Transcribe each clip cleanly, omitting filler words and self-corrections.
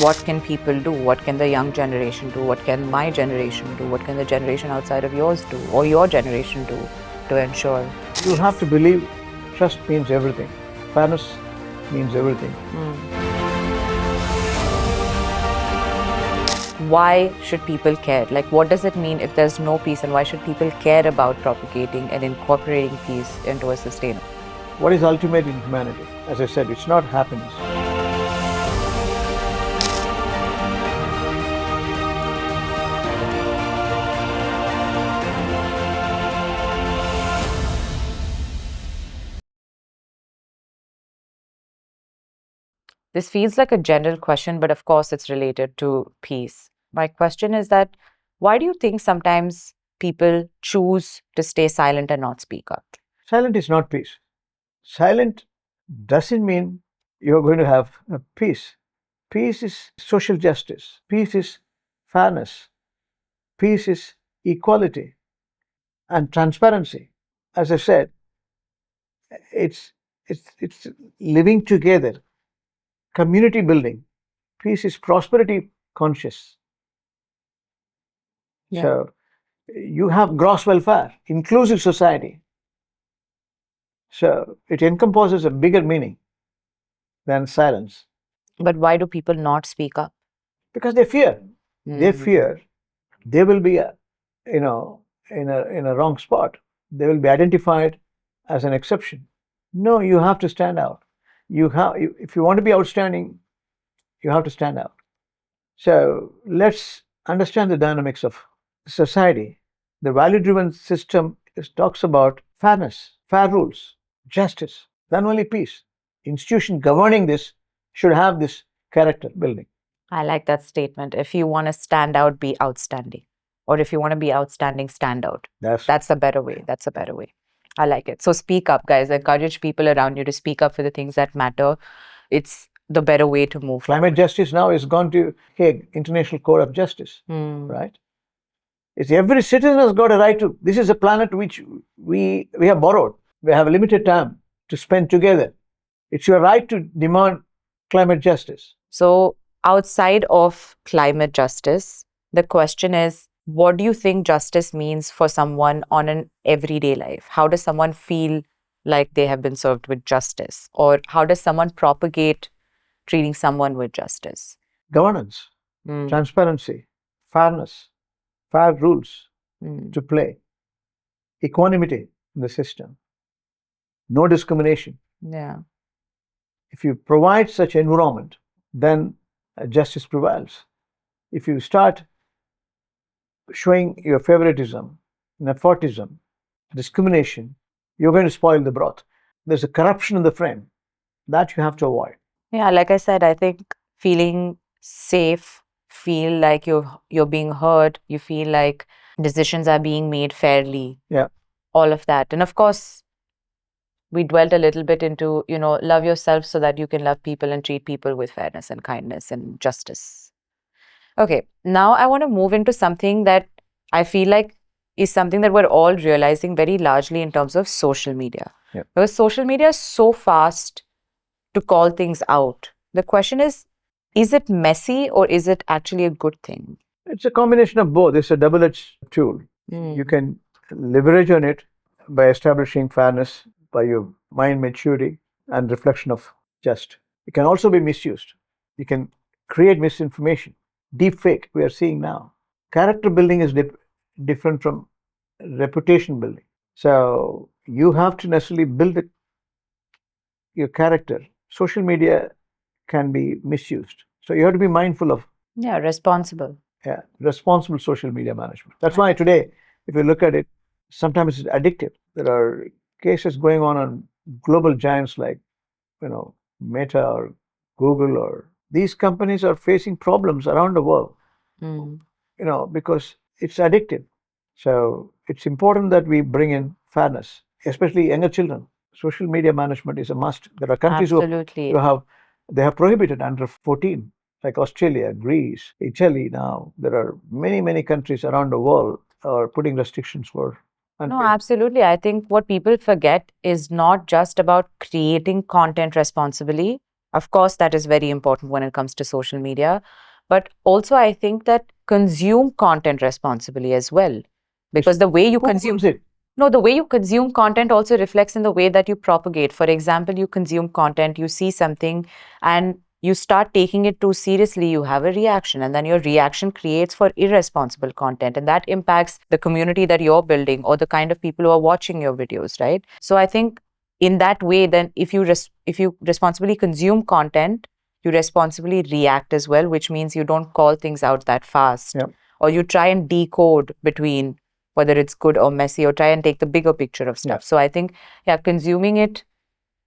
what can people do? What can the young generation do? What can my generation do? What can the generation outside of yours do, or your generation do, to ensure? You have to believe trust means everything. Fairness means everything. Why should people care? Like, what does it mean if there's no peace, and why should people care about propagating and incorporating peace into a sustainable? What is ultimate in humanity? As I said, it's not happiness. This feels like a general question, but of course it's related to peace. My question is that, why do you think sometimes people choose to stay silent and not speak up? Silent is not peace. Silent doesn't mean you're going to have a peace. Peace is social justice. Peace is fairness. Peace is equality and transparency. As I said, it's living together, community building. Peace is prosperity conscious. Yeah. So you have gross welfare, inclusive society. So it encompasses a bigger meaning than silence. But why do people not speak up? Because they fear. They Mhm. fear they will be, in a wrong spot. They will be identified as an exception. No, you have to stand out. If you want to be outstanding, you have to stand out. So let's understand the dynamics of society. The value-driven system talks about fairness, fair rules, justice, then only peace. Institution governing this should have this character building. I like that statement. If you want to stand out, be outstanding. Or if you want to be outstanding, stand out. That's a better way. That's a better way. I like it. So speak up, guys. Encourage people around you to speak up for the things that matter. It's the better way to move. Climate justice now is gone to Hague, International Court of Justice, right? It's every citizen has got a right to. This is a planet which we have borrowed. We have a limited time to spend together. It's your right to demand climate justice. So outside of climate justice, the question is, what do you think justice means for someone on an everyday life? How does someone feel like they have been served with justice? Or how does someone propagate treating someone with justice? Governance, transparency, fairness, fair rules to play, equanimity in the system, no discrimination. Yeah. If you provide such environment, then justice prevails. If you start showing your favoritism, nepotism, discrimination, you're going to spoil the broth. There's a corruption in the frame that you have to avoid. Yeah, like I said, I think feeling safe, feel like you're being heard, you feel like decisions are being made fairly. Yeah. All of that. And of course, we dwelt a little bit into, love yourself so that you can love people and treat people with fairness and kindness and justice. Okay, now I want to move into something that I feel like is something that we're all realizing very largely in terms of social media. Yeah. Because social media is so fast to call things out. The question is it messy or is it actually a good thing? It's a combination of both. It's a double-edged tool. You can leverage on it by establishing fairness, by your mind maturity and reflection of just. It can also be misused. You can create misinformation. Deep fake we are seeing now. Character building is different from reputation building. So you have to necessarily build your character. Social media can be misused. So you have to be mindful of responsible social media management. That's why today, if you look at it, sometimes it's addictive. There are cases going on global giants like, Meta or Google, or these companies are facing problems around the world, because it's addictive. So it's important that we bring in fairness, especially younger children. Social media management is a must. There are countries who have prohibited under 14, like Australia, Greece, Italy. Now there are many countries around the world are putting restrictions for. No, absolutely. I think what people forget is not just about creating content responsibly, Of course, that is very important when it comes to social media. But also, I think that consume content responsibly as well. Because the way you Who consume owns it? no, the way you consume content also reflects in the way that you propagate. For example, you consume content, you see something, and you start taking it too seriously, you have a reaction, and then your reaction creates for irresponsible content, and that impacts the community that you're building or the kind of people who are watching your videos, right? So I think in that way, then if you responsibly consume content, you responsibly react as well, which means you don't call things out that fast, Yep. or you try and decode between whether it's good or messy, or try and take the bigger picture of stuff. Yeah. So I think, yeah, consuming it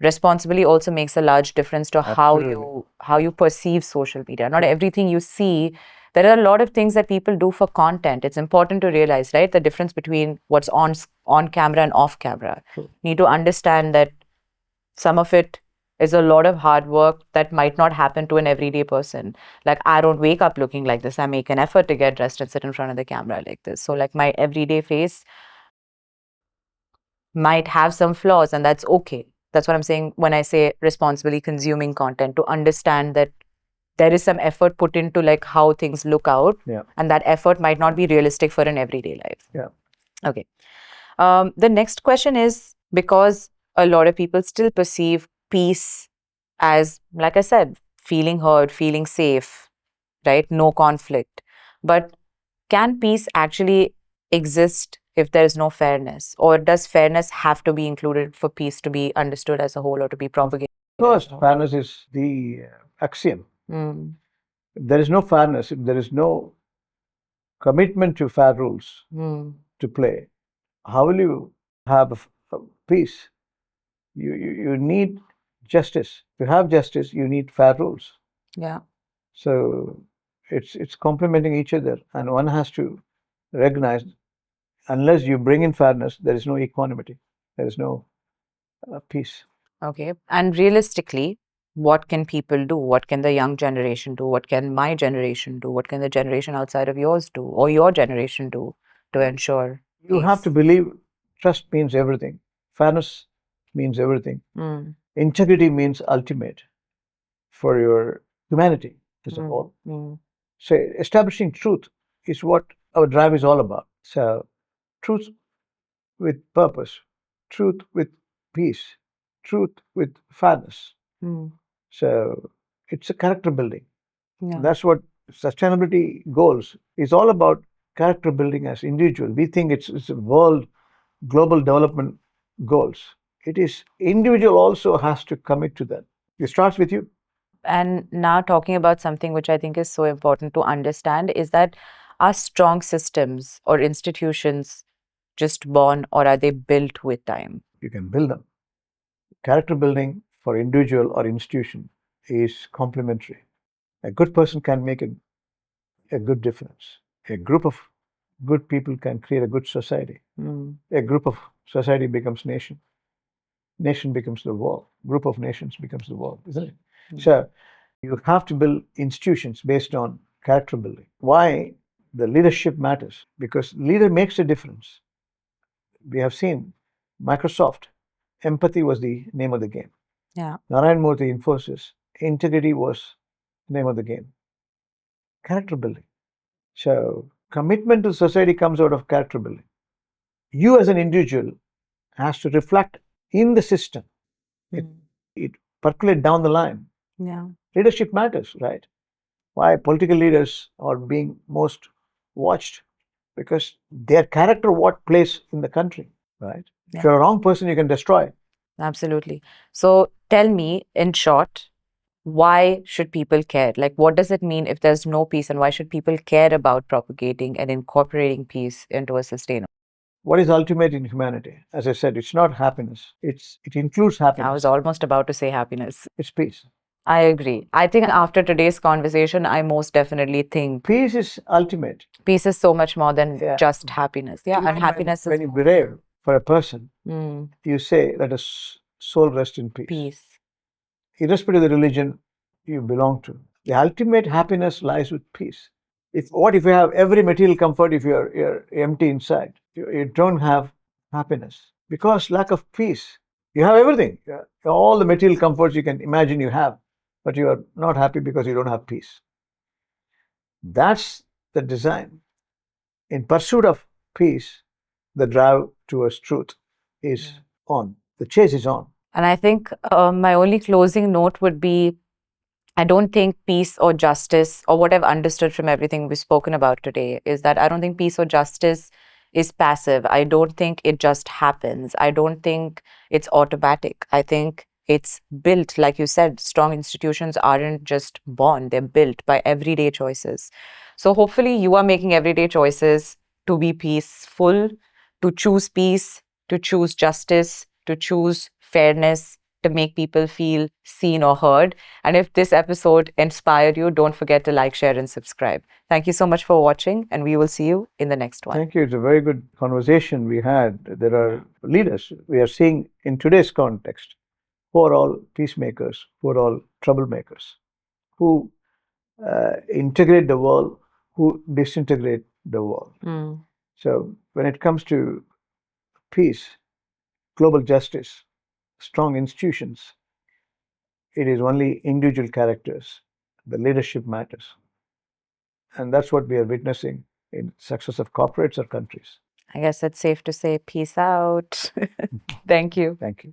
responsibly also makes a large difference to Absolutely. how you perceive social media. Not everything you see. There are a lot of things that people do for content. It's important to realize, right, the difference between what's on camera and off camera. True. Need to understand that some of it is a lot of hard work that might not happen to an everyday person. Like, I don't wake up looking like this. I make an effort to get dressed and sit in front of the camera like this. So, like, my everyday face might have some flaws, and that's okay. That's what I'm saying when I say responsibly consuming content, to understand that there is some effort put into like how things look out, Yeah. and that effort might not be realistic for an everyday life. Yeah. Okay. The next question is, because a lot of people still perceive peace as, like I said, feeling heard, feeling safe, right? No conflict. But can peace actually exist if there is no fairness? Or does fairness have to be included for peace to be understood as a whole or to be propagated? First, fairness is the axiom. Mm, If there is no fairness, if there is no commitment to fair rules mm, to play, how will you have a peace? You need justice. To have justice, you need fair rules. yeah. So it's complementing each other, and one has to recognize unless you bring in fairness, there is no equanimity, there is no peace. Okay. And realistically, what can people do? What can the young generation do? What can my generation do? What can the generation outside of yours do, or your generation do, to ensure You have to peace? believe trust means everything, fairness means everything, Mm, integrity means ultimate for your humanity as a mm, whole. mm, So establishing truth is what our drive is all about. So truth with purpose, truth with peace, truth with fairness. mm, So it's a character building. yeah. That's what sustainability goals is all about, character building as individual. We think it's a world global development goals. It is individual also has to commit to that. It starts with you. And now talking about something which I think is so important to understand is that, are strong systems or institutions just born, or are they built with time? You can build them. Character building for individual or institution is complementary. A good person can make a good difference. A group of good people can create a good society. Mm, A group of society becomes nation. Nation becomes the world. Group of nations becomes the world, isn't it? mm, So you have to build institutions based on character building. Why the leadership matters? Because leader makes a difference. We have seen Microsoft, empathy was the name of the game. yeah. Narayan Murthy, Infosys, integrity was the name of the game. Character building. So commitment to society comes out of character building. You as an individual has to reflect in the system. It, Mm, it percolate down the line. yeah. Leadership matters, right? Why political leaders are being most watched? Because their character what plays in the country, right? If Yeah. you're a wrong person, you can destroy. Absolutely. So tell me, in short, why should people care? Like, what does it mean if there's no peace, and why should people care about propagating and incorporating peace into a sustainable? What is ultimate in humanity? As I said, it's not happiness. It includes I happiness. was almost about to say happiness. It's peace. I agree. I think after today's conversation, I most definitely think Peace is ultimate. peace is so much more than Yeah. just happiness. Yeah, and Even happiness when is you bereave for a person, mm, you say, let us soul rest in peace. peace. Irrespective of the religion you belong to. The ultimate happiness lies with peace. If you have every material comfort, if you're empty inside, you don't have happiness because lack of peace. You have everything, all the material comforts you can imagine you have, but you are not happy because you don't have peace. That's the design. In pursuit of peace, the drive towards truth is on. The chase is on. And I think my only closing note would be I don't think peace or justice, or what I've understood from everything we've spoken about today, is that I don't think peace or justice is passive. I don't think it just happens. I don't think it's automatic. I think it's built, like you said, strong institutions aren't just born, they're built by everyday choices. So hopefully you are making everyday choices to be peaceful, to choose peace, to choose justice, to choose fairness, to make people feel seen or heard. And if this episode inspired you, don't forget to like, share, and subscribe. Thank you so much for watching, and we will see you in the next one. Thank you. It's a very good conversation we had. There are leaders we are seeing in today's context who are all peacemakers, who are all troublemakers, who integrate the world, who disintegrate the world. So when it comes to peace, global justice, strong institutions, it is only individual characters. The leadership matters. And that's what we are witnessing in success of corporates or countries. I guess it's safe to say peace out. Thank you. Thank you.